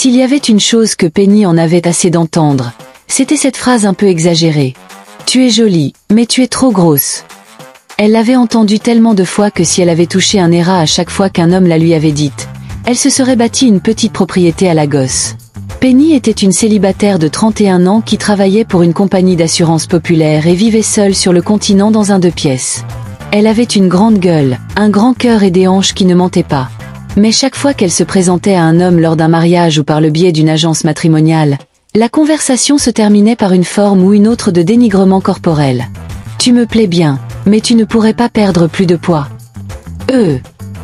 S'il y avait une chose que Penny en avait assez d'entendre, c'était cette phrase un peu exagérée. Tu es jolie, mais tu es trop grosse. Elle l'avait entendue tellement de fois que si elle avait touché un ERA à chaque fois qu'un homme la lui avait dite, elle se serait bâtie une petite propriété à la gosse. Penny était une célibataire de 31 ans qui travaillait pour une compagnie d'assurance populaire et vivait seule sur le continent dans un 2 pièces. Elle avait une grande gueule, un grand cœur et des hanches qui ne mentaient pas. Mais chaque fois qu'elle se présentait à un homme lors d'un mariage ou par le biais d'une agence matrimoniale, la conversation se terminait par une forme ou une autre de dénigrement corporel. Tu me plais bien, mais tu ne pourrais pas perdre plus de poids.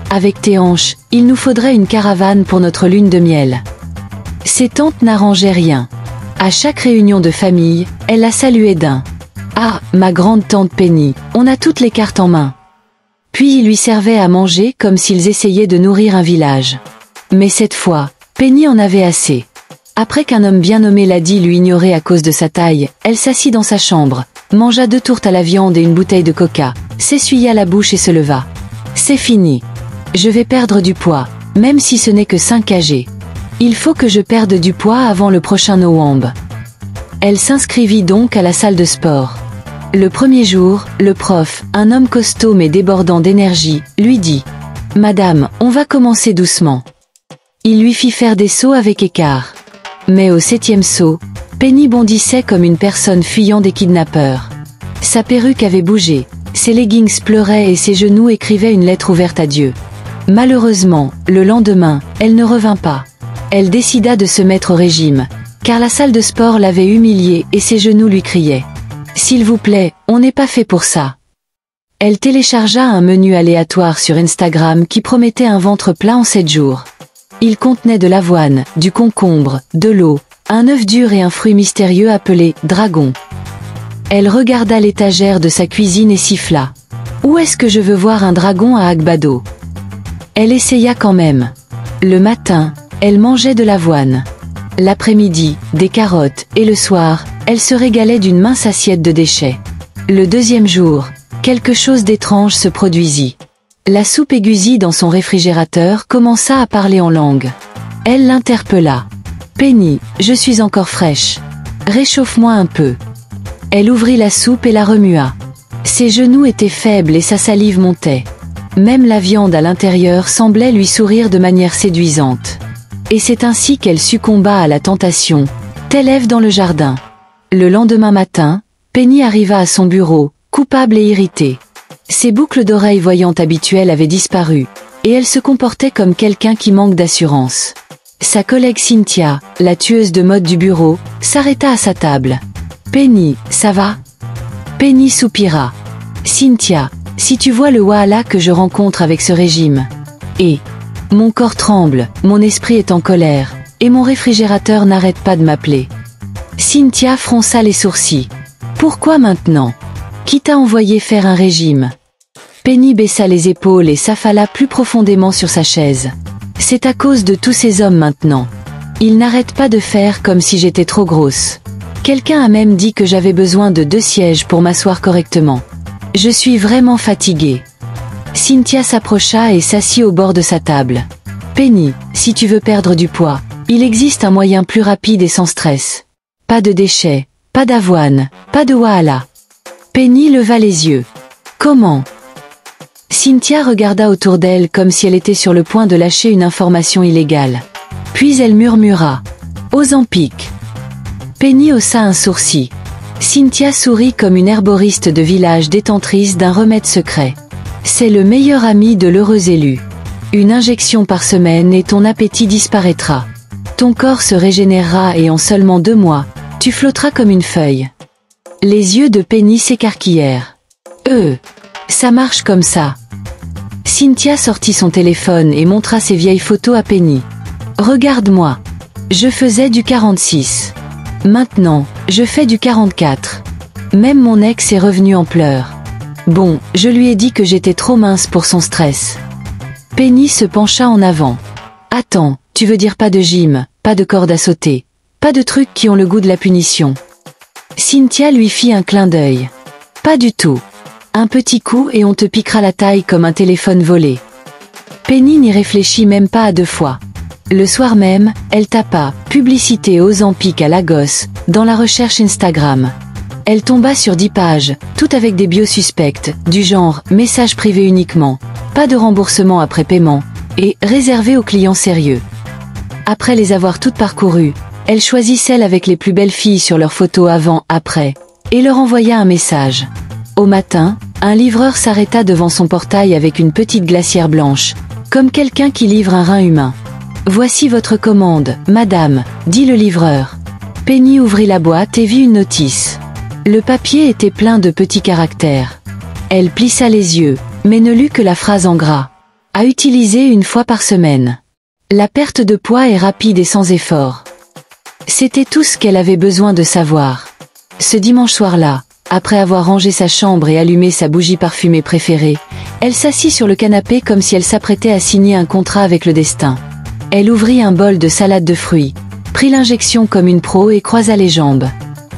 Avec tes hanches, il nous faudrait une caravane pour notre lune de miel. Ses tantes n'arrangeaient rien. À chaque réunion de famille, elle la saluait d'un « Ah, ma grande tante Penny, on a toutes les cartes en main ». Puis ils lui servaient à manger comme s'ils essayaient de nourrir un village. Mais cette fois, Penny en avait assez. Après qu'un homme bien nommé Lady lui ignorait à cause de sa taille, elle s'assit dans sa chambre, mangea 2 tourtes à la viande et une bouteille de coca, s'essuya la bouche et se leva. C'est fini. Je vais perdre du poids, même si ce n'est que 5 kg. Il faut que je perde du poids avant le prochain Nowamb. Elle s'inscrivit donc à la salle de sport. Le premier jour, le prof, un homme costaud mais débordant d'énergie, lui dit « Madame, on va commencer doucement ». Il lui fit faire des sauts avec écart. Mais au 7e saut, Penny bondissait comme une personne fuyant des kidnappeurs. Sa perruque avait bougé, ses leggings pleuraient et ses genoux écrivaient une lettre ouverte à Dieu. Malheureusement, le lendemain, elle ne revint pas. Elle décida de se mettre au régime, car la salle de sport l'avait humiliée et ses genoux lui criaient « S'il vous plaît, on n'est pas fait pour ça ». Elle téléchargea un menu aléatoire sur Instagram qui promettait un ventre plat en 7 jours. Il contenait de l'avoine, du concombre, de l'eau, un œuf dur et un fruit mystérieux appelé « dragon ». Elle regarda l'étagère de sa cuisine et siffla « Où est-ce que je veux voir un dragon à Agbado ?» Elle essaya quand même. Le matin, elle mangeait de l'avoine. L'après-midi, des carottes, et le soir, elle se régalait d'une mince assiette de déchets. Le 2e jour, quelque chose d'étrange se produisit. La soupe aiguisie dans son réfrigérateur commença à parler en langue. Elle l'interpella. « Penny, je suis encore fraîche. Réchauffe-moi un peu. » Elle ouvrit la soupe et la remua. Ses genoux étaient faibles et sa salive montait. Même la viande à l'intérieur semblait lui sourire de manière séduisante. Et c'est ainsi qu'elle succomba à la tentation, tel Ève dans le jardin. Le lendemain matin, Penny arriva à son bureau, coupable et irritée. Ses boucles d'oreilles voyantes habituelles avaient disparu, et elle se comportait comme quelqu'un qui manque d'assurance. Sa collègue Cynthia, la tueuse de mode du bureau, s'arrêta à sa table. « Penny, ça va ?» Penny soupira. « Cynthia, si tu vois le wahala que je rencontre avec ce régime. Et mon corps tremble, mon esprit est en colère, et mon réfrigérateur n'arrête pas de m'appeler. » Cynthia fronça les sourcils. « Pourquoi maintenant? Qui t'a envoyé faire un régime ?» Penny baissa les épaules et s'affala plus profondément sur sa chaise. « C'est à cause de tous ces hommes maintenant. Ils n'arrêtent pas de faire comme si j'étais trop grosse. Quelqu'un a même dit que j'avais besoin de 2 sièges pour m'asseoir correctement. Je suis vraiment fatiguée. » Cynthia s'approcha et s'assit au bord de sa table. « Penny, si tu veux perdre du poids, il existe un moyen plus rapide et sans stress. Pas de déchets, pas d'avoine, pas de wahala. » Penny leva les yeux. « Comment ?» Cynthia regarda autour d'elle comme si elle était sur le point de lâcher une information illégale. Puis elle murmura « Ozempic ». Penny haussa un sourcil. Cynthia sourit comme une herboriste de village détentrice d'un remède secret. C'est le meilleur ami de l'heureux élu. Une injection par semaine et ton appétit disparaîtra. Ton corps se régénérera et en seulement 2 mois, tu flotteras comme une feuille. Les yeux de Penny s'écarquillèrent. Ça marche comme ça. Cynthia sortit son téléphone et montra ses vieilles photos à Penny. Regarde-moi. Je faisais du 46. Maintenant, je fais du 44. Même mon ex est revenu en pleurs. Bon, je lui ai dit que j'étais trop mince pour son stress. Penny se pencha en avant. Attends, tu veux dire pas de gym, pas de corde à sauter, pas de trucs qui ont le goût de la punition. Cynthia lui fit un clin d'œil. Pas du tout. Un petit coup et on te piquera la taille comme un téléphone volé. Penny n'y réfléchit même pas à 2 fois. Le soir même, elle tapa « Publicité Ozempic à Lagos » dans la recherche Instagram. Elle tomba sur 10 pages, toutes avec des bios suspectes, du genre « Message privé uniquement »,« Pas de remboursement après paiement » et « Réservé aux clients sérieux ». Après les avoir toutes parcourues, elle choisit celles avec les plus belles filles sur leurs photos avant-après, et leur envoya un message. Au matin, un livreur s'arrêta devant son portail avec une petite glacière blanche, comme quelqu'un qui livre un rein humain. « Voici votre commande, madame », dit le livreur. Penny ouvrit la boîte et vit une notice. Le papier était plein de petits caractères. Elle plissa les yeux, mais ne lut que la phrase en gras. À utiliser une fois par semaine. La perte de poids est rapide et sans effort. C'était tout ce qu'elle avait besoin de savoir. Ce dimanche soir-là, après avoir rangé sa chambre et allumé sa bougie parfumée préférée, elle s'assit sur le canapé comme si elle s'apprêtait à signer un contrat avec le destin. Elle ouvrit un bol de salade de fruits, prit l'injection comme une pro et croisa les jambes.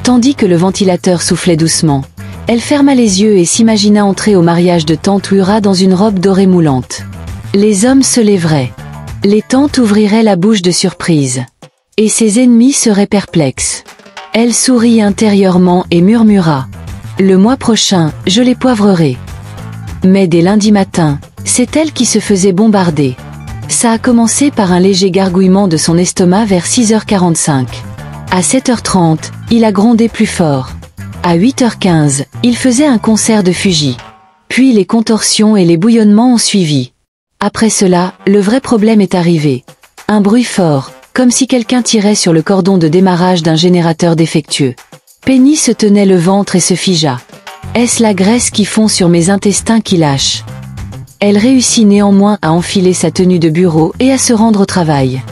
Tandis que le ventilateur soufflait doucement, elle ferma les yeux et s'imagina entrer au mariage de tante Ura dans une robe dorée moulante. Les hommes se lèveraient. Les tantes ouvriraient la bouche de surprise. Et ses ennemis seraient perplexes. Elle sourit intérieurement et murmura. Le mois prochain, je les poivrerai. Mais dès lundi matin, c'est elle qui se faisait bombarder. Ça a commencé par un léger gargouillement de son estomac vers 6h45. À 7h30, il a grondé plus fort. À 8h15, il faisait un concert de Fuji. Puis les contorsions et les bouillonnements ont suivi. Après cela, le vrai problème est arrivé. Un bruit fort, comme si quelqu'un tirait sur le cordon de démarrage d'un générateur défectueux. Penny se tenait le ventre et se figea. Est-ce la graisse qui fond sur mes intestins qui lâche? Elle réussit néanmoins à enfiler sa tenue de bureau et à se rendre au travail.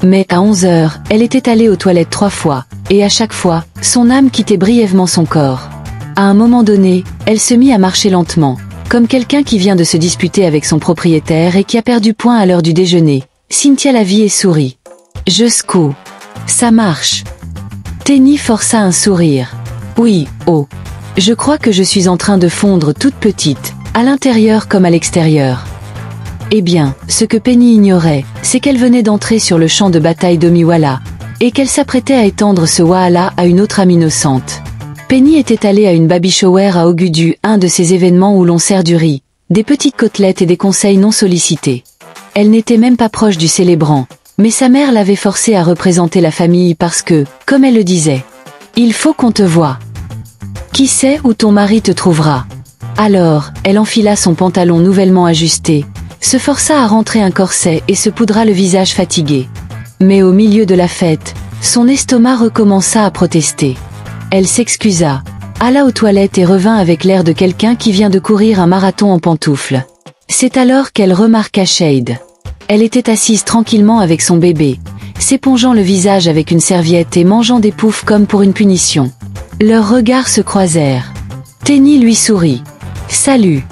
Mais à 11h, elle était allée aux toilettes 3 fois, et à chaque fois, son âme quittait brièvement son corps. À un moment donné, elle se mit à marcher lentement, comme quelqu'un qui vient de se disputer avec son propriétaire et qui a perdu point à l'heure du déjeuner. Cynthia la vit et sourit. Je secoue. Ça marche. Penny força un sourire. Oui, oh. Je crois que je suis en train de fondre toute petite, à l'intérieur comme à l'extérieur. Eh bien, ce que Penny ignorait, c'est qu'elle venait d'entrer sur le champ de bataille d'Omiwala, et qu'elle s'apprêtait à étendre ce wahala à une autre âme innocente. Penny était allée à une baby shower à Ogudu, un de ces événements où l'on sert du riz, des petites côtelettes et des conseils non sollicités. Elle n'était même pas proche du célébrant, mais sa mère l'avait forcée à représenter la famille parce que, comme elle le disait, « Il faut qu'on te voie. Qui sait où ton mari te trouvera ?» Alors, elle enfila son pantalon nouvellement ajusté, se força à rentrer un corset et se poudra le visage fatigué. Mais au milieu de la fête, son estomac recommença à protester. Elle s'excusa, alla aux toilettes et revint avec l'air de quelqu'un qui vient de courir un marathon en pantoufles. C'est alors qu'elle remarqua Shade. Elle était assise tranquillement avec son bébé, s'épongeant le visage avec une serviette et mangeant des poufs comme pour une punition. Leurs regards se croisèrent. Penny lui sourit. « Salut !»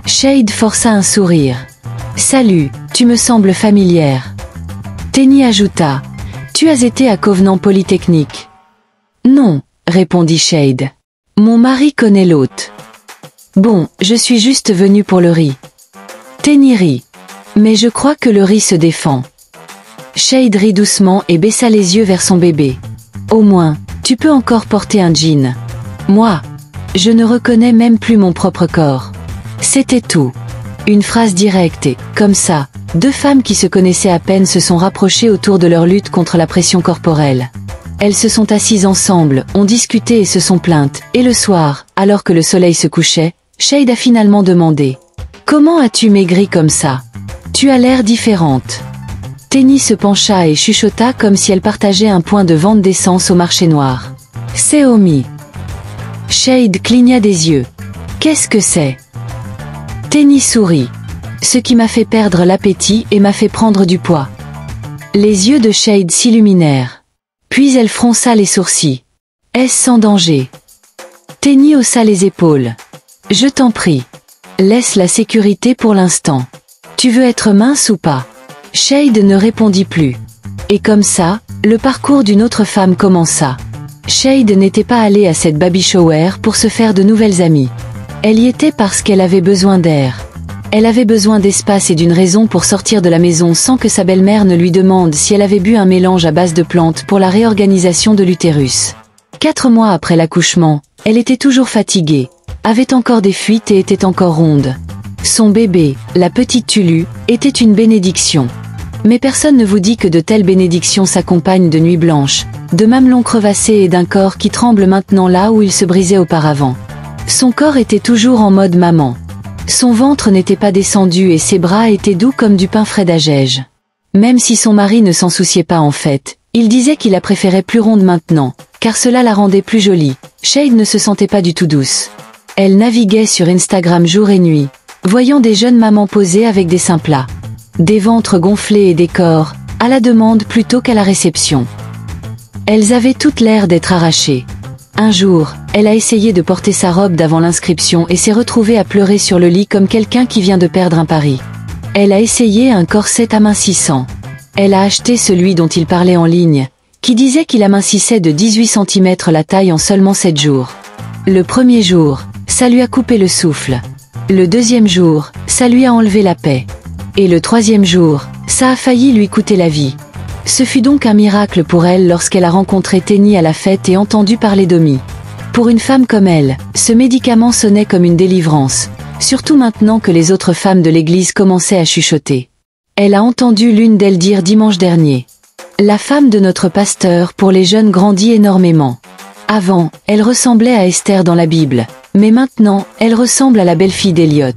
Shade força un sourire. « Salut, tu me sembles familière. » Penny ajouta. « Tu as été à Covenant Polytechnique ?» « Non, » répondit Shade. « Mon mari connaît l'hôte. »« Bon, je suis juste venue pour le riz. » Penny rit. « Mais je crois que le riz se défend. » Shade rit doucement et baissa les yeux vers son bébé. « Au moins, tu peux encore porter un jean. Moi, je ne reconnais même plus mon propre corps. » C'était tout. Une phrase directe et, comme ça, deux femmes qui se connaissaient à peine se sont rapprochées autour de leur lutte contre la pression corporelle. Elles se sont assises ensemble, ont discuté et se sont plaintes, et le soir, alors que le soleil se couchait, Shade a finalement demandé « Comment as-tu maigri comme ça? Tu as l'air différente. » Penny se pencha et chuchota comme si elle partageait un point de vente d'essence au marché noir. « C'est Omi. » Shade cligna des yeux. « Qu'est-ce que c'est? » Penny sourit. « Ce qui m'a fait perdre l'appétit et m'a fait prendre du poids. » Les yeux de Shade s'illuminèrent. Puis elle fronça les sourcils. « Est-ce sans danger? » Penny haussa les épaules. « Je t'en prie. Laisse la sécurité pour l'instant. Tu veux être mince ou pas? » Shade ne répondit plus. Et comme ça, le parcours d'une autre femme commença. Shade n'était pas allée à cette baby shower pour se faire de nouvelles amies. Elle y était parce qu'elle avait besoin d'air. Elle avait besoin d'espace et d'une raison pour sortir de la maison sans que sa belle-mère ne lui demande si elle avait bu un mélange à base de plantes pour la réorganisation de l'utérus. 4 mois après l'accouchement, elle était toujours fatiguée, avait encore des fuites et était encore ronde. Son bébé, la petite Tulu, était une bénédiction. Mais personne ne vous dit que de telles bénédictions s'accompagnent de nuits blanches, de mamelons crevassés et d'un corps qui tremble maintenant là où il se brisait auparavant. Son corps était toujours en mode maman. Son ventre n'était pas descendu et ses bras étaient doux comme du pain frais d'Agege. Même si son mari ne s'en souciait pas en fait, il disait qu'il la préférait plus ronde maintenant, car cela la rendait plus jolie. Shade ne se sentait pas du tout douce. Elle naviguait sur Instagram jour et nuit, voyant des jeunes mamans posées avec des seins plats, des ventres gonflés et des corps, à la demande plutôt qu'à la réception. Elles avaient toutes l'air d'être arrachées. Un jour, elle a essayé de porter sa robe d'avant l'inscription et s'est retrouvée à pleurer sur le lit comme quelqu'un qui vient de perdre un pari. Elle a essayé un corset amincissant. Elle a acheté celui dont il parlait en ligne, qui disait qu'il amincissait de 18 cm la taille en seulement 7 jours. Le premier jour, ça lui a coupé le souffle. Le deuxième jour, ça lui a enlevé la paix. Et le troisième jour, ça a failli lui coûter la vie. Ce fut donc un miracle pour elle lorsqu'elle a rencontré Tenny à la fête et entendu parler d'Omi. Pour une femme comme elle, ce médicament sonnait comme une délivrance, surtout maintenant que les autres femmes de l'église commençaient à chuchoter. Elle a entendu l'une d'elles dire dimanche dernier: « La femme de notre pasteur pour les jeunes grandit énormément. Avant, elle ressemblait à Esther dans la Bible, mais maintenant, elle ressemble à la belle-fille d'Eliot. »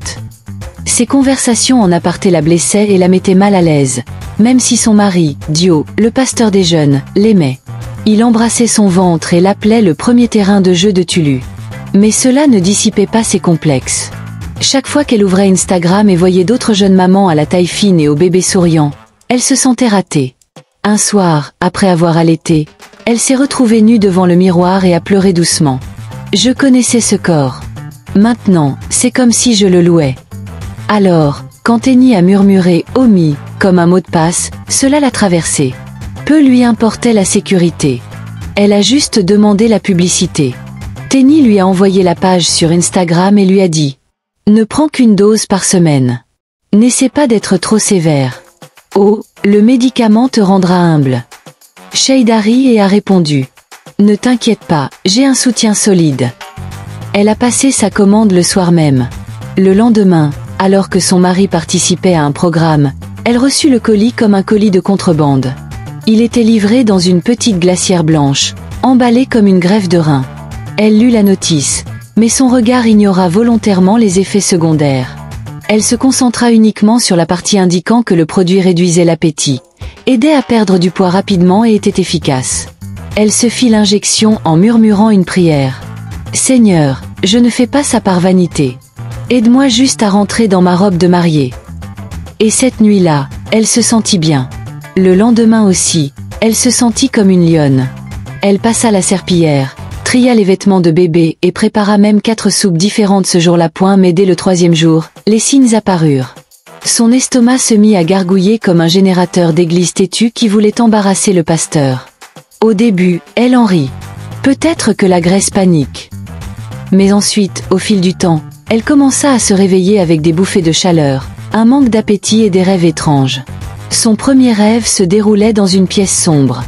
Ces conversations en aparté la blessaient et la mettaient mal à l'aise, même si son mari, Dio, le pasteur des jeunes, l'aimait. Il embrassait son ventre et l'appelait le premier terrain de jeu de Tulu. Mais cela ne dissipait pas ses complexes. Chaque fois qu'elle ouvrait Instagram et voyait d'autres jeunes mamans à la taille fine et au bébé souriant, elle se sentait ratée. Un soir, après avoir allaité, elle s'est retrouvée nue devant le miroir et a pleuré doucement. Je connaissais ce corps. Maintenant, c'est comme si je le louais. Alors, quand Tenny a murmuré « Omi » comme un mot de passe, cela l'a traversée. Peu lui importait la sécurité. Elle a juste demandé la publicité. Tenny lui a envoyé la page sur Instagram et lui a dit « Ne prends qu'une dose par semaine. N'essaie pas d'être trop sévère. Oh, le médicament te rendra humble. » Shade a ri et a répondu « Ne t'inquiète pas, j'ai un soutien solide. » Elle a passé sa commande le soir même. Le lendemain, alors que son mari participait à un programme, elle reçut le colis comme un colis de contrebande. Il était livré dans une petite glacière blanche, emballée comme une greffe de rein. Elle lut la notice, mais son regard ignora volontairement les effets secondaires. Elle se concentra uniquement sur la partie indiquant que le produit réduisait l'appétit, aidait à perdre du poids rapidement et était efficace. Elle se fit l'injection en murmurant une prière. « Seigneur, je ne fais pas ça par vanité. Aide-moi juste à rentrer dans ma robe de mariée. » Et cette nuit-là, elle se sentit bien. Le lendemain aussi, elle se sentit comme une lionne. Elle passa la serpillière, tria les vêtements de bébé et prépara même 4 soupes différentes ce jour-là. Mais dès le 3e jour, les signes apparurent. Son estomac se mit à gargouiller comme un générateur d'église têtu qui voulait embarrasser le pasteur. Au début, elle en rit. Peut-être que la graisse panique. Mais ensuite, au fil du temps, elle commença à se réveiller avec des bouffées de chaleur, un manque d'appétit et des rêves étranges. Son premier rêve se déroulait dans une pièce sombre.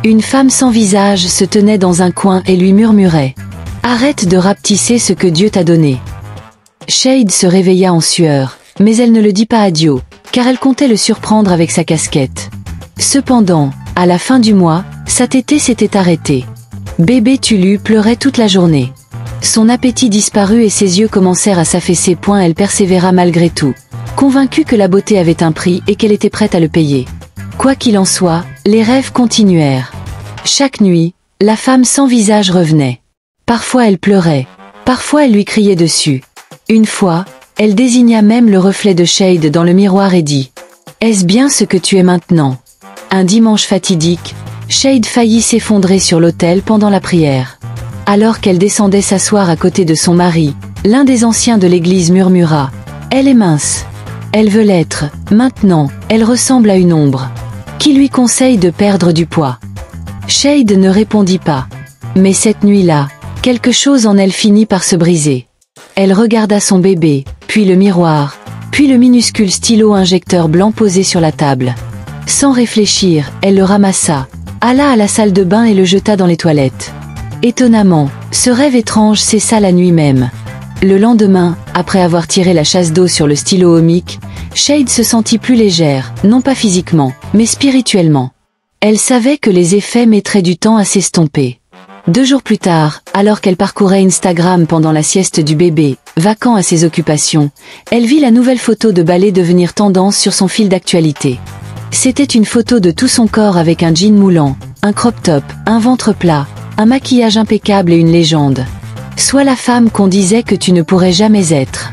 Une femme sans visage se tenait dans un coin et lui murmurait « Arrête de rapetisser ce que Dieu t'a donné. » Shade se réveilla en sueur, mais elle ne le dit pas à Dio, car elle comptait le surprendre avec sa casquette. Cependant, à la fin du mois, sa tétée s'était arrêtée. Bébé Tulu pleurait toute la journée. Son appétit disparut et ses yeux commencèrent à s'affaisser. Elle persévéra malgré tout, convaincue que la beauté avait un prix et qu'elle était prête à le payer. Quoi qu'il en soit, les rêves continuèrent. Chaque nuit, la femme sans visage revenait. Parfois elle pleurait, parfois elle lui criait dessus. Une fois, elle désigna même le reflet de Shade dans le miroir et dit « Est-ce bien ce que tu es maintenant ?» Un dimanche fatidique, Shade faillit s'effondrer sur l'autel pendant la prière. Alors qu'elle descendait s'asseoir à côté de son mari, l'un des anciens de l'église murmura « Elle est mince. Elle veut l'être, maintenant, elle ressemble à une ombre. Qui lui conseille de perdre du poids ?» Shade ne répondit pas. Mais cette nuit-là, quelque chose en elle finit par se briser. Elle regarda son bébé, puis le miroir, puis le minuscule stylo injecteur blanc posé sur la table. Sans réfléchir, elle le ramassa, alla à la salle de bain et le jeta dans les toilettes. Étonnamment, ce rêve étrange cessa la nuit même. Le lendemain, après avoir tiré la chasse d'eau sur le stylo omique, Shade se sentit plus légère, non pas physiquement, mais spirituellement. Elle savait que les effets mettraient du temps à s'estomper. 2 jours plus tard, alors qu'elle parcourait Instagram pendant la sieste du bébé, vacant à ses occupations, elle vit la nouvelle photo de ballet devenir tendance sur son fil d'actualité. C'était une photo de tout son corps avec un jean moulant, un crop top, un ventre plat, un maquillage impeccable et une légende. Sois la femme qu'on disait que tu ne pourrais jamais être.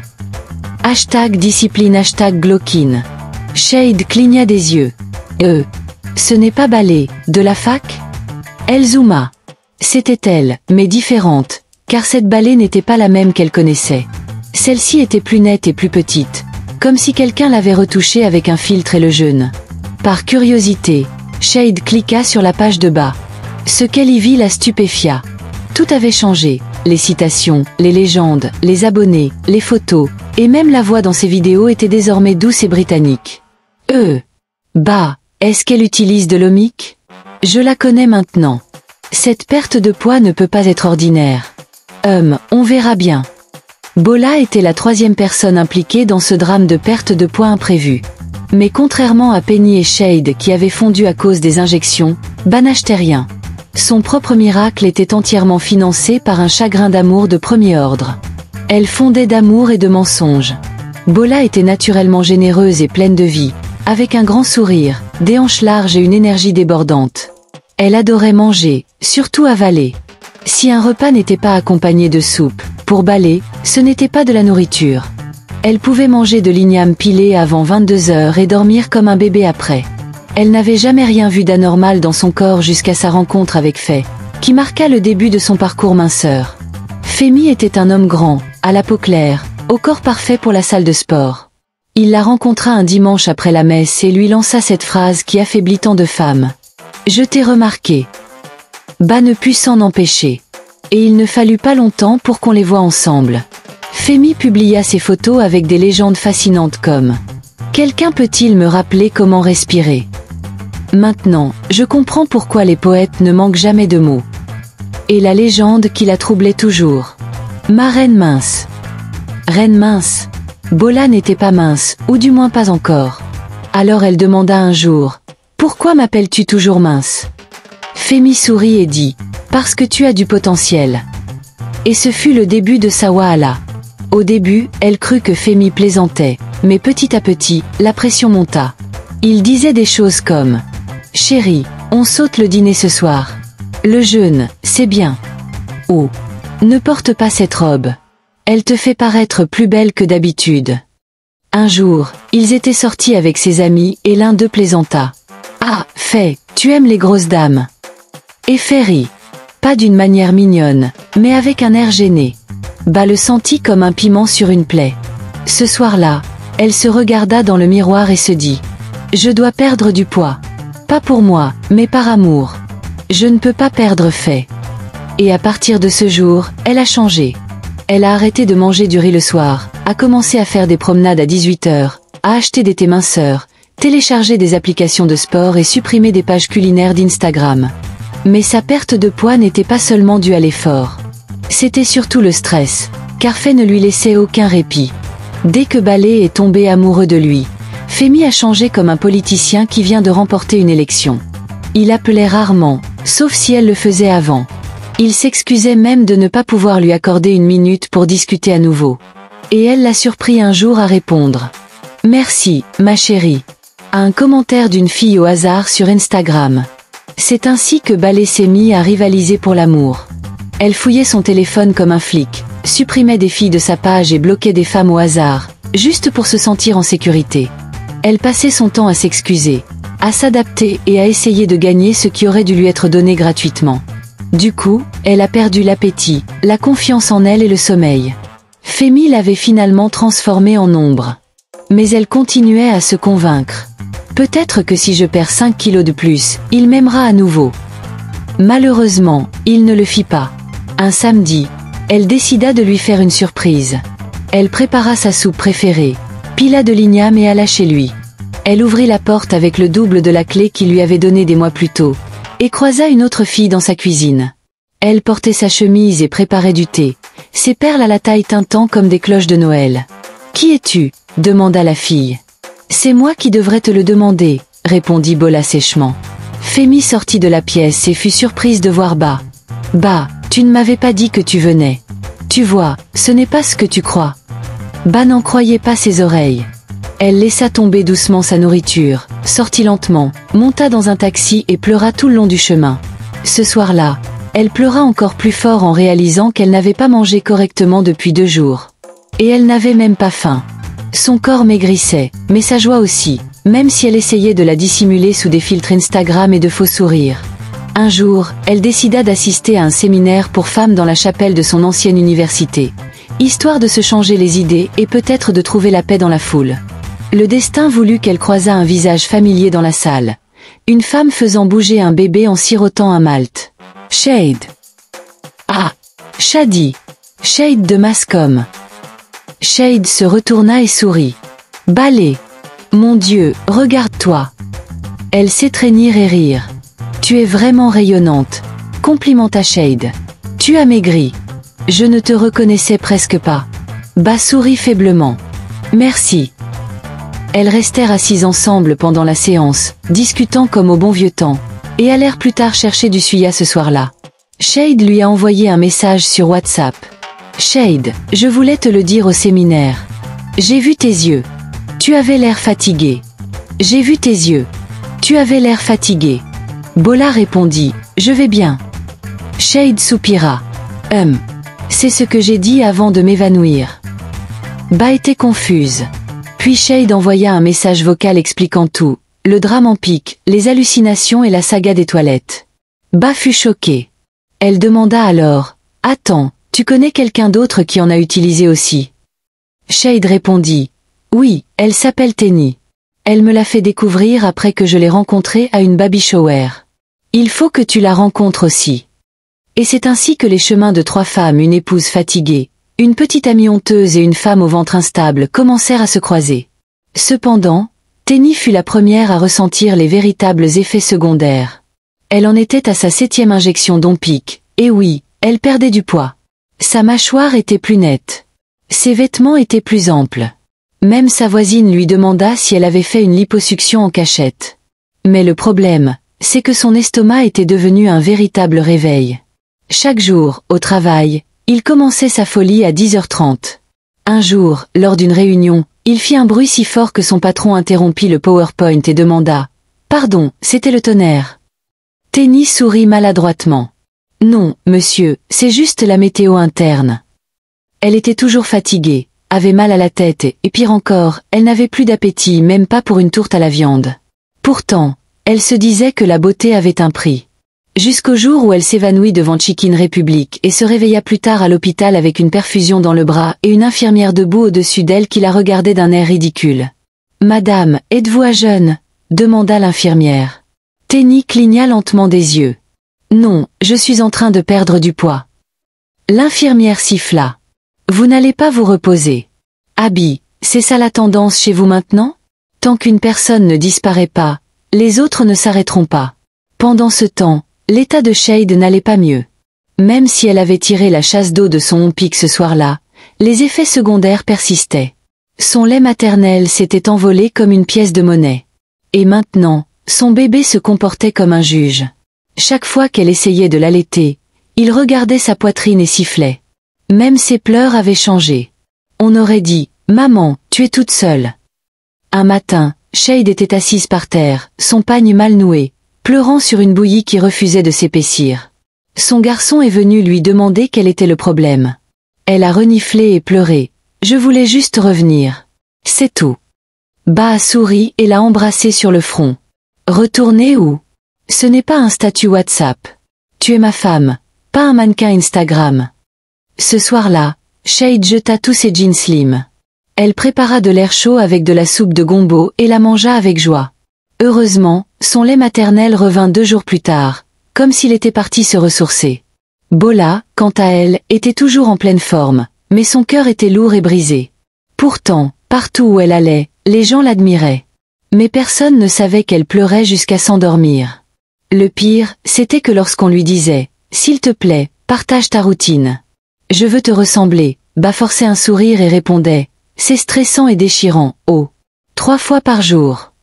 #discipline #Glowkin. Shade cligna des yeux. Ce n'est pas ballet, de la fac? Elle zooma. C'était elle, mais différente, car cette ballet n'était pas la même qu'elle connaissait. Celle-ci était plus nette et plus petite, comme si quelqu'un l'avait retouchée avec un filtre et le jeune. Par curiosité, Shade cliqua sur la page de bas. Ce qu'elle y vit la stupéfia. Tout avait changé, les citations, les légendes, les abonnés, les photos, et même la voix dans ses vidéos était désormais douce et britannique. Bah, est-ce qu'elle utilise de l'omique? Je la connais maintenant. Cette perte de poids ne peut pas être ordinaire. On verra bien. Bola était la 3e personne impliquée dans ce drame de perte de poids imprévu. Mais contrairement à Penny et Shade qui avaient fondu à cause des injections, Ba n'achetait rien. Son propre miracle était entièrement financé par un chagrin d'amour de premier ordre. Elle fondait d'amour et de mensonges. Bola était naturellement généreuse et pleine de vie, avec un grand sourire, des hanches larges et une énergie débordante. Elle adorait manger, surtout avaler. Si un repas n'était pas accompagné de soupe, pour Ballet, ce n'était pas de la nourriture. Elle pouvait manger de l'igname pilé avant 22 heures et dormir comme un bébé après. Elle n'avait jamais rien vu d'anormal dans son corps jusqu'à sa rencontre avec Faye, qui marqua le début de son parcours minceur. Femi était un homme grand, à la peau claire, au corps parfait pour la salle de sport. Il la rencontra un dimanche après la messe et lui lança cette phrase qui affaiblit tant de femmes. « Je t'ai remarqué. » Ba ne put s'en empêcher. Et il ne fallut pas longtemps pour qu'on les voie ensemble. Femi publia ses photos avec des légendes fascinantes comme « Quelqu'un peut-il me rappeler comment respirer ?» Maintenant, je comprends pourquoi les poètes ne manquent jamais de mots. Et la légende qui la troublait toujours. Ma reine mince. Reine mince. Bola n'était pas mince, ou du moins pas encore. Alors elle demanda un jour « Pourquoi m'appelles-tu toujours mince ?» Femi sourit et dit « Parce que tu as du potentiel. » Et ce fut le début de sa wahala. Au début, elle crut que Femi plaisantait, mais petit à petit, la pression monta. Il disait des choses comme « Chérie, on saute le dîner ce soir. Le jeûne, c'est bien. » Ou « Ne porte pas cette robe. Elle te fait paraître plus belle que d'habitude. » Un jour, ils étaient sortis avec ses amis et l'un d'eux plaisanta. « Ah, Faye, tu aimes les grosses dames. » Et Faye rit. Pas d'une manière mignonne, mais avec un air gêné. Ba le sentit comme un piment sur une plaie. Ce soir-là, elle se regarda dans le miroir et se dit « Je dois perdre du poids. Pas pour moi, mais par amour. Je ne peux pas perdre Faye. » Et à partir de ce jour, elle a changé. Elle a arrêté de manger du riz le soir, a commencé à faire des promenades à 18 heures, a acheté des thés minceurs, téléchargé des applications de sport et supprimé des pages culinaires d'Instagram. Mais sa perte de poids n'était pas seulement due à l'effort. C'était surtout le stress, car Faye ne lui laissait aucun répit. Dès que Ballet est tombé amoureux de lui, Femi a changé comme un politicien qui vient de remporter une élection. Il appelait rarement, sauf si elle le faisait avant. Il s'excusait même de ne pas pouvoir lui accorder une minute pour discuter à nouveau. Et elle l'a surpris un jour à répondre « Merci, ma chérie » à un commentaire d'une fille au hasard sur Instagram. C'est ainsi que Ballet s'est mis à rivaliser pour l'amour. Elle fouillait son téléphone comme un flic, supprimait des filles de sa page et bloquait des femmes au hasard, juste pour se sentir en sécurité. Elle passait son temps à s'excuser, à s'adapter et à essayer de gagner ce qui aurait dû lui être donné gratuitement. Du coup, elle a perdu l'appétit, la confiance en elle et le sommeil. Femi l'avait finalement transformée en ombre. Mais elle continuait à se convaincre. Peut-être que si je perds 5 kilos de plus, il m'aimera à nouveau. Malheureusement, il ne le fit pas. Un samedi, elle décida de lui faire une surprise. Elle prépara sa soupe préférée, pila de l'igname et alla chez lui. Elle ouvrit la porte avec le double de la clé qu'il lui avait donnée des mois plus tôt, et croisa une autre fille dans sa cuisine. Elle portait sa chemise et préparait du thé, ses perles à la taille tintant comme des cloches de Noël. « Qui es-tu » demanda la fille. « C'est moi qui devrais te le demander » répondit Bola sèchement. Fémie sortit de la pièce et fut surprise de voir Bah. « Bah, tu ne m'avais pas dit que tu venais. Tu vois, ce n'est pas ce que tu crois. » Bah n'en croyait pas ses oreilles. Elle laissa tomber doucement sa nourriture, sortit lentement, monta dans un taxi et pleura tout le long du chemin. Ce soir-là, elle pleura encore plus fort en réalisant qu'elle n'avait pas mangé correctement depuis 2 jours. Et elle n'avait même pas faim. Son corps maigrissait, mais sa joie aussi, même si elle essayait de la dissimuler sous des filtres Instagram et de faux sourires. Un jour, elle décida d'assister à un séminaire pour femmes dans la chapelle de son ancienne université, histoire de se changer les idées et peut-être de trouver la paix dans la foule. Le destin voulut qu'elle croisât un visage familier dans la salle. Une femme faisant bouger un bébé en sirotant un malt. Shade. Ah, Shadi. Shade de Mascom. Shade se retourna et sourit. Balai. Mon Dieu, regarde-toi. Elle s'étreignirent et rirent. Tu es vraiment rayonnante, complimenta Shade. Tu as maigri. Je ne te reconnaissais presque pas. Bah sourit faiblement. Merci. Elles restèrent assises ensemble pendant la séance, discutant comme au bon vieux temps, et allèrent plus tard chercher du suya ce soir-là. Shade lui a envoyé un message sur WhatsApp. Shade, je voulais te le dire au séminaire. J'ai vu tes yeux. Tu avais l'air fatigué. J'ai vu tes yeux. Tu avais l'air fatigué. Bola répondit, je vais bien. Shade soupira. C'est ce que j'ai dit avant de m'évanouir. Bah était confuse. Puis Shade envoya un message vocal expliquant tout, le drame en pic, les hallucinations et la saga des toilettes. Bah fut choquée. Elle demanda alors, « Attends, tu connais quelqu'un d'autre qui en a utilisé aussi ?» Shade répondit, « Oui, elle s'appelle Tenny. Elle me l'a fait découvrir après que je l'ai rencontrée à une baby shower. Il faut que tu la rencontres aussi. » Et c'est ainsi que les chemins de 3 femmes, une épouse fatiguée, une petite amie honteuse et une femme au ventre instable commencèrent à se croiser. Cependant, Tenny fut la première à ressentir les véritables effets secondaires. Elle en était à sa 7e injection d'Ompic, et oui, elle perdait du poids. Sa mâchoire était plus nette. Ses vêtements étaient plus amples. Même sa voisine lui demanda si elle avait fait une liposuction en cachette. Mais le problème, c'est que son estomac était devenu un véritable réveil. Chaque jour, au travail, il commençait sa folie à 10h30. Un jour, lors d'une réunion, il fit un bruit si fort que son patron interrompit le PowerPoint et demanda « Pardon, c'était le tonnerre ?» Tenny sourit maladroitement. « Non, monsieur, c'est juste la météo interne. » Elle était toujours fatiguée, avait mal à la tête et pire encore, elle n'avait plus d'appétit même pas pour une tourte à la viande. Pourtant, elle se disait que la beauté avait un prix. Jusqu'au jour où elle s'évanouit devant Chicken Republic et se réveilla plus tard à l'hôpital avec une perfusion dans le bras et une infirmière debout au-dessus d'elle qui la regardait d'un air ridicule. « Madame, êtes-vous à jeun ?» demanda l'infirmière. Tenny cligna lentement des yeux. « Non, je suis en train de perdre du poids. » L'infirmière siffla. « Vous n'allez pas vous reposer. Abby, c'est ça la tendance chez vous maintenant ? Tant qu'une personne ne disparaît pas, les autres ne s'arrêteront pas. » Pendant ce temps, l'état de Shade n'allait pas mieux. Même si elle avait tiré la chasse d'eau de son Ompic ce soir-là, les effets secondaires persistaient. Son lait maternel s'était envolé comme une pièce de monnaie. Et maintenant, son bébé se comportait comme un juge. Chaque fois qu'elle essayait de l'allaiter, il regardait sa poitrine et sifflait. Même ses pleurs avaient changé. On aurait dit, « Maman, tu es toute seule. » Un matin, Shade était assise par terre, son pagne mal noué, pleurant sur une bouillie qui refusait de s'épaissir. Son garçon est venu lui demander quel était le problème. Elle a reniflé et pleuré. « Je voulais juste revenir. C'est tout. » Bah a souri et l'a embrassé sur le front. « Retourner où ? Ce n'est pas un statut WhatsApp. Tu es ma femme, pas un mannequin Instagram. » Ce soir-là, Shade jeta tous ses jeans slim. Elle prépara de l'air chaud avec de la soupe de gombo et la mangea avec joie. Heureusement, son lait maternel revint 2 jours plus tard, comme s'il était parti se ressourcer. Bola, quant à elle, était toujours en pleine forme, mais son cœur était lourd et brisé. Pourtant, Partout où elle allait, les gens l'admiraient. Mais personne ne savait qu'elle pleurait jusqu'à s'endormir. Le pire, c'était que lorsqu'on lui disait « S'il te plaît, partage ta routine. Je veux te ressembler », Ba forçait un sourire et répondait « C'est stressant et déchirant, oh. 3 fois par jour. »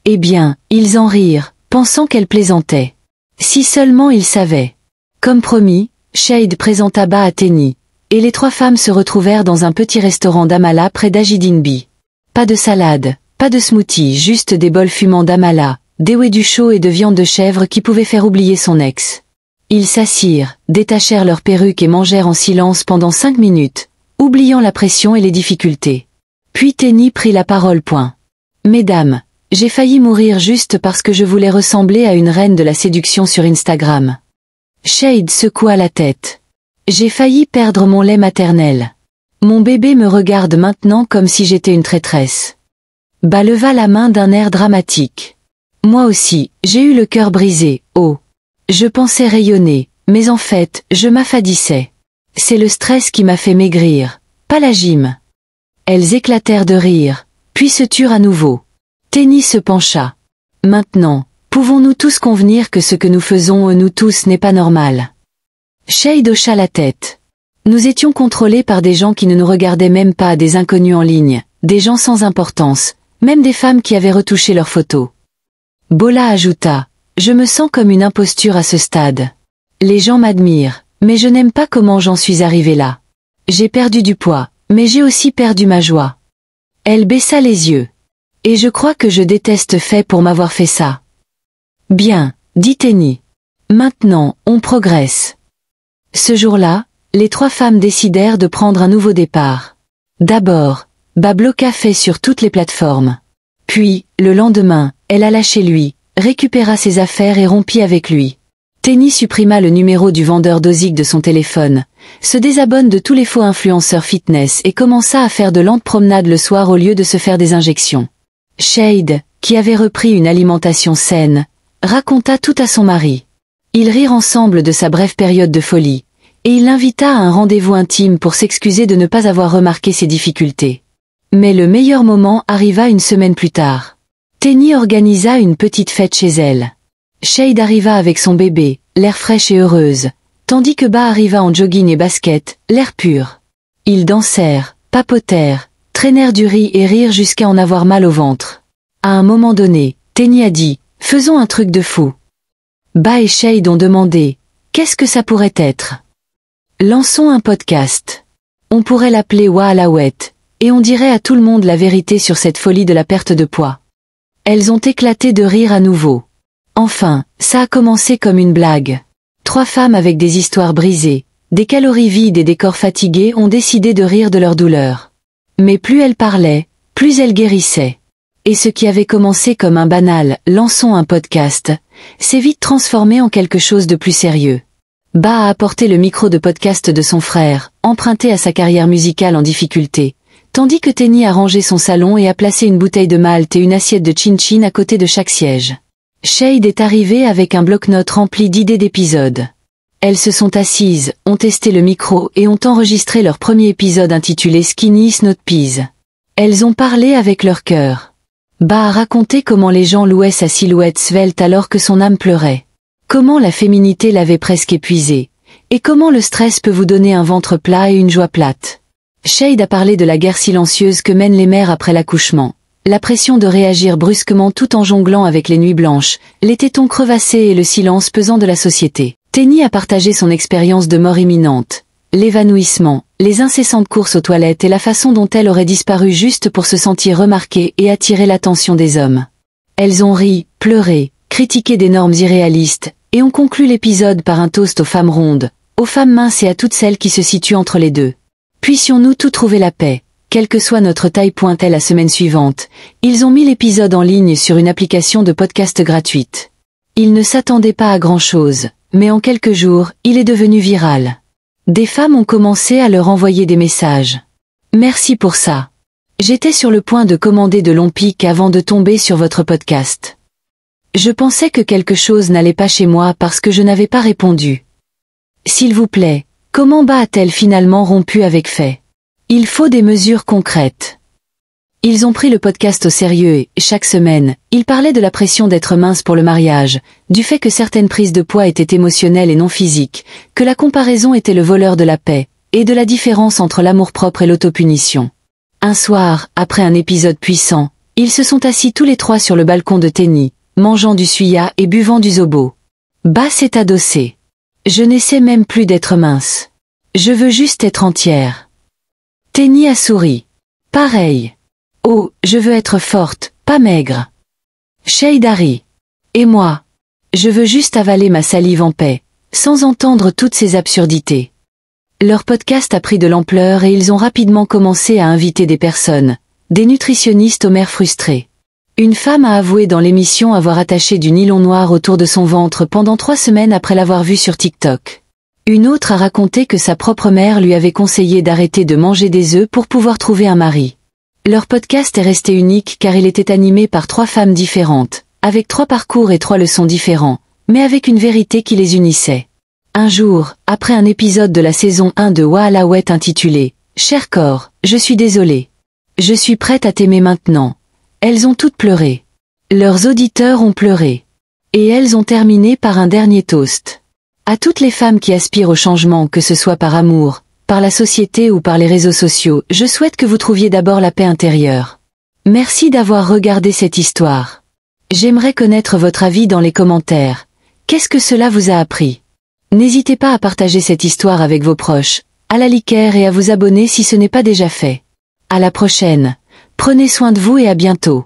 Eh bien, ils en rirent, pensant qu'elle plaisantait. Si seulement ils savaient. Comme promis, Shade présenta Ba à Tenny, et les 3 femmes se retrouvèrent dans un petit restaurant d'Amala près d'Ajidinbi. Pas de salade, pas de smoothie, juste des bols fumants d'Amala, d'éwédú chaud et de viande de chèvre qui pouvaient faire oublier son ex. Ils s'assirent, détachèrent leurs perruques et mangèrent en silence pendant 5 minutes, oubliant la pression et les difficultés. Puis Tenny prit la parole. Mesdames, j'ai failli mourir juste parce que je voulais ressembler à une reine de la séduction sur Instagram. Shade secoua la tête. J'ai failli perdre mon lait maternel. Mon bébé me regarde maintenant comme si j'étais une traîtresse. Ba leva la main d'un air dramatique. Moi aussi, j'ai eu le cœur brisé, oh. Je pensais rayonner, mais en fait, je m'affadissais. C'est le stress qui m'a fait maigrir, pas la gym. Elles éclatèrent de rire, puis se turent à nouveau. Tenny se pencha. Maintenant, pouvons-nous tous convenir que ce que nous faisons nous tous n'est pas normal? Shade hocha la tête. Nous étions contrôlés par des gens qui ne nous regardaient même pas, des inconnus en ligne, des gens sans importance, même des femmes qui avaient retouché leurs photos. Bola ajouta. Je me sens comme une imposture à ce stade. Les gens m'admirent, mais je n'aime pas comment j'en suis arrivée là. J'ai perdu du poids, mais j'ai aussi perdu ma joie. Elle baissa les yeux. Et je crois que je déteste fait pour m'avoir fait ça. Bien, dit Tenny. Maintenant, on progresse. Ce jour-là, les 3 femmes décidèrent de prendre un nouveau départ. D'abord, Ba bloqua fait sur toutes les plateformes. Puis, le lendemain, elle alla chez lui, récupéra ses affaires et rompit avec lui. Tenny supprima le numéro du vendeur d'Ozic de son téléphone, se désabonne de tous les faux influenceurs fitness et commença à faire de lentes promenades le soir au lieu de se faire des injections. Shade, qui avait repris une alimentation saine, raconta tout à son mari. Ils rirent ensemble de sa brève période de folie, et il l'invita à un rendez-vous intime pour s'excuser de ne pas avoir remarqué ses difficultés. Mais le meilleur moment arriva une semaine plus tard. Tenny organisa une petite fête chez elle. Shade arriva avec son bébé, l'air fraîche et heureuse, tandis que Ba arriva en jogging et basket, l'air pur. Ils dansèrent, papotèrent, traînèrent du riz et rirent jusqu'à en avoir mal au ventre. À un moment donné, Tenny a dit « Faisons un truc de fou ». Ba et Shade ont demandé « Qu'est-ce que ça pourrait être ?» Lançons un podcast. On pourrait l'appeler Wa Alawet, et on dirait à tout le monde la vérité sur cette folie de la perte de poids. Elles ont éclaté de rire à nouveau. Enfin, ça a commencé comme une blague. 3 femmes avec des histoires brisées, des calories vides et des corps fatigués ont décidé de rire de leur douleur. Mais plus elles parlaient, plus elles guérissaient. Et ce qui avait commencé comme un banal « lançons un podcast », s'est vite transformé en quelque chose de plus sérieux. Ba a apporté le micro de podcast de son frère, emprunté à sa carrière musicale en difficulté, tandis que Tenny a rangé son salon et a placé une bouteille de malt et une assiette de chin-chin à côté de chaque siège. Shade est arrivée avec un bloc-notes rempli d'idées d'épisodes. Elles se sont assises, ont testé le micro et ont enregistré leur premier épisode intitulé Skinny is not peas. Elles ont parlé avec leur cœur. Ba a raconté comment les gens louaient sa silhouette svelte alors que son âme pleurait. Comment la féminité l'avait presque épuisée. Et comment le stress peut vous donner un ventre plat et une joie plate. Shade a parlé de la guerre silencieuse que mènent les mères après l'accouchement, la pression de réagir brusquement tout en jonglant avec les nuits blanches, les tétons crevassés et le silence pesant de la société. Tenny a partagé son expérience de mort imminente, l'évanouissement, les incessantes courses aux toilettes et la façon dont elle aurait disparu juste pour se sentir remarquée et attirer l'attention des hommes. Elles ont ri, pleuré, critiqué des normes irréalistes, et ont conclu l'épisode par un toast aux femmes rondes, aux femmes minces et à toutes celles qui se situent entre les deux. Puissions-nous tous trouver la paix, quelle que soit notre taille, pointe-t-elle la semaine suivante. Ils ont mis l'épisode en ligne sur une application de podcast gratuite. Ils ne s'attendaient pas à grand-chose, mais en quelques jours, il est devenu viral. Des femmes ont commencé à leur envoyer des messages. Merci pour ça. J'étais sur le point de commander de longs pics avant de tomber sur votre podcast. Je pensais que quelque chose n'allait pas chez moi parce que je n'avais pas répondu. S'il vous plaît, comment Ba a-t-elle finalement rompu avec Faye? Il faut des mesures concrètes. Ils ont pris le podcast au sérieux et, chaque semaine, ils parlaient de la pression d'être mince pour le mariage, du fait que certaines prises de poids étaient émotionnelles et non physiques, que la comparaison était le voleur de la paix, et de la différence entre l'amour-propre et l'autopunition. Un soir, après un épisode puissant, ils se sont assis tous les trois sur le balcon de Tenny, mangeant du suya et buvant du zobo. Bas s'est adossé. Je n'essaie même plus d'être mince. Je veux juste être entière. Tenny a souri. Pareil. Oh, je veux être forte, pas maigre. Shade a ri. Et moi? Je veux juste avaler ma salive en paix, sans entendre toutes ces absurdités. Leur podcast a pris de l'ampleur et ils ont rapidement commencé à inviter des personnes, des nutritionnistes aux mères frustrées. Une femme a avoué dans l'émission avoir attaché du nylon noir autour de son ventre pendant 3 semaines après l'avoir vu sur TikTok. Une autre a raconté que sa propre mère lui avait conseillé d'arrêter de manger des œufs pour pouvoir trouver un mari. Leur podcast est resté unique car il était animé par 3 femmes différentes, avec 3 parcours et 3 leçons différents, mais avec une vérité qui les unissait. Un jour, après un épisode de la saison 1 de Wahalaouette intitulé « Cher corps, je suis désolée. Je suis prête à t'aimer maintenant », elles ont toutes pleuré. Leurs auditeurs ont pleuré. Et elles ont terminé par un dernier toast. À toutes les femmes qui aspirent au changement, que ce soit par amour, par la société ou par les réseaux sociaux, je souhaite que vous trouviez d'abord la paix intérieure. Merci d'avoir regardé cette histoire. J'aimerais connaître votre avis dans les commentaires. Qu'est-ce que cela vous a appris? N'hésitez pas à partager cette histoire avec vos proches, à la liker et à vous abonner si ce n'est pas déjà fait. À la prochaine. Prenez soin de vous et à bientôt.